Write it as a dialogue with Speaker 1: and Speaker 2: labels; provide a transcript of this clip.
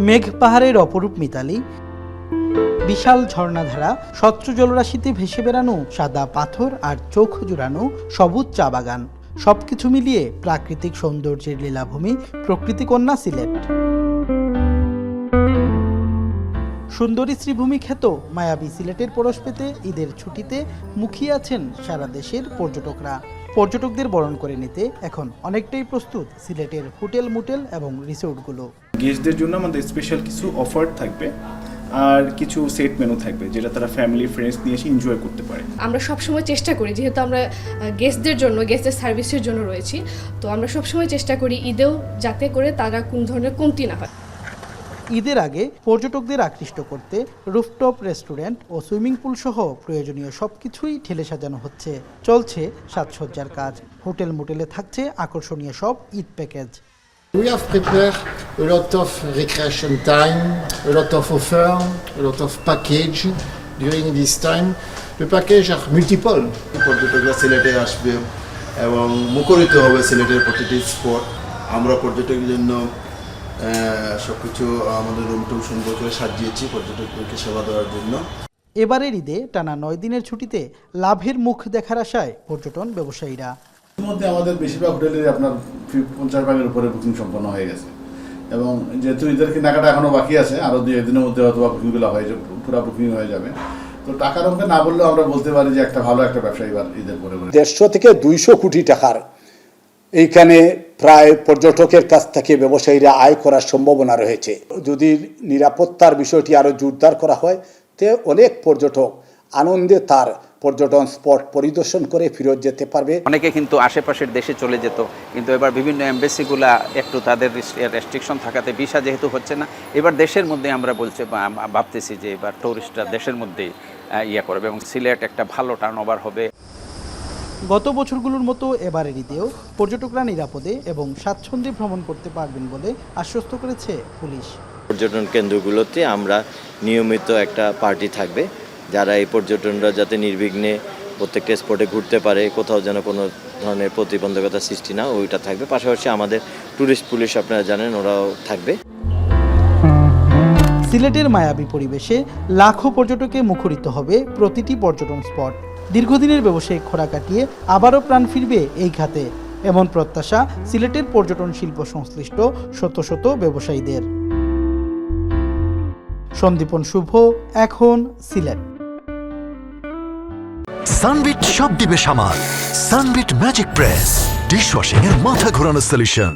Speaker 1: মেঘ পাহাড়ের অপরূপ মিতালি, বিশাল ঝর্ণাধারা, স্বচ্ছ জলরাশিতে ভেসে বেড়ানো সাদা পাথর আর চোখ জুড়ানো সবুজ চা বাগান, সবকিছু মিলিয়ে প্রাকৃতিক সৌন্দর্যের লীলাভূমি প্রকৃতিকন্যা সিলেট। সুন্দরী শ্রীভূমি খ্যাত মায়াবী সিলেটের পরশ পেতে ঈদের ছুটিতে মুখিয়ে আছেন সারা দেশের পর্যটকরা। পর্যটকদের বরণ করে নিতে এখন অনেকটাই প্রস্তুত সিলেটের হোটেল মোটেল এবং রিসোর্টগুলো।
Speaker 2: গেস্টদের জন্য আমাদের স্পেশাল কিছু অফার থাকবে আর কিছু সেট মেনু থাকবে যেটা তারা ফ্যামিলি ফ্রেন্ডস নিয়ে এসে এনজয় করতে পারে।
Speaker 3: আমরা সবসময় চেষ্টা করি, যেহেতু আমরা গেস্টদের সার্ভিসের জন্য রয়েছি, তো আমরা সবসময় চেষ্টা করি ঈদেও যাতে করে তারা কোনো ধরনের কমতি না হয়।
Speaker 1: ঈদের আগে পর্যটকদের আকৃষ্ট করতে রুফটপ রেস্টুরেন্ট ও সুইমিং পুল সহ প্রয়োজনীয় সবকিছুই ঠেলে সাজানো হচ্ছে। চলছে সাজসজ্জার কাজ। হোটেল মোটেলে থাকছে আকর্ষণীয় সব Eid package.
Speaker 4: We have prepared a lot of recreation time, a lot of offer, a lot of package during this time. The package are multiple.
Speaker 5: পর্যটকরা সিলেটে আসবে এবং মুখরিত হবে সিলেটের প্রতিটি স্পট। আমরা পর্যটকদের জন্য সবকিছু আমাদের রুম টুম সুন্দর করে সাজিয়েছি পর্যটকদেরকে সেবা দেওয়ার জন্য।
Speaker 1: এবারের ঈদে টানা 9 দিনের ছুটিতে লাভের মুখ দেখার আশায় পর্যটন ব্যবসায়ীরা।
Speaker 6: এর মধ্যে আমাদের বেশিরভাগ হোটেলে আপনার 50% উপরে বুকিং সম্পন্ন হয়ে গেছে এবং যেহেতু ঈদের কেনাকাটা এখনো বাকি আছে, আরও 2 দিনের মধ্যে হয়তো বুকিংগুলো হয়ে যাবে, পুরো বুকিং হয়ে যাবে। তো টাকার অঙ্কে না বললেও আমরা বলতে পারি যে একটা ভালো একটা ব্যবসা এবার ঈদের পরে
Speaker 7: 150 থেকে 200 কোটি টাকার এইখানে প্রায় পর্যটকের কাছ থেকে ব্যবসায়ীরা আয় করার সম্ভাবনা রয়েছে। যদি নিরাপত্তার বিষয়টি আরও জোরদার করা হয় তে অনেক পর্যটক আনন্দে তার পর্যটন স্পট পরিদর্শন করে ফেরত যেতে পারবে।
Speaker 8: অনেকে কিন্তু আশেপাশের দেশে চলে যেত, কিন্তু এবার বিভিন্ন এমবেসিগুলা একটু তাদের রেস্ট্রিকশন থাকাতে ভিসা যেহেতু হচ্ছে না, এবার দেশের মধ্যে আমরা ভাবতেছি যে এবার টুরিস্টরা দেশের মধ্যেই ইয়ে করবে এবং সিলেট একটা ভালো টার্নওভার হবে।
Speaker 1: গত বছরগুলোর মতো এবারের ঈদেও পর্যটকরা নিরাপদে এবং স্বাচ্ছন্দ্যে ভ্রমণ করতে পারবেন বলে আশ্বস্ত করেছে পুলিশ।
Speaker 9: পর্যটন কেন্দ্রগুলোতে আমরা নিয়মিত একটা পার্টি থাকবে, যারা এই পর্যটনরা যাতে নির্বিঘ্নে প্রত্যেকটা স্পটে ঘুরতে পারে, কোথাও যেন কোনো ধরনের প্রতিবন্ধকতা সৃষ্টি না, ওইটা থাকবে। পাশাপাশি আমাদের ট্যুরিস্ট পুলিশ আপনারা জানেন ওরাও থাকবে।
Speaker 1: সিলেটের মায়াবী পরিবেশে লাখো পর্যটকে মুখরিত হবে প্রতিটি পর্যটন স্পট। দীর্ঘদিনের ব্যবসায়িক খরা কাটিয়ে আবারও প্রাণ ফিরবে এই খাতে, এমন প্রত্যাশা সিলেটের পর্যটন শিল্প সংশ্লিষ্ট শত শত ব্যবসায়ীদের। সন্দীপন শুভ, এখন সিলেট।
Speaker 10: সানবিট সব দিবে সামাল। সানবিট ম্যাজিক প্রেস ডিশওয়াশিং এর মাথা ঘোরানো সলিউশন।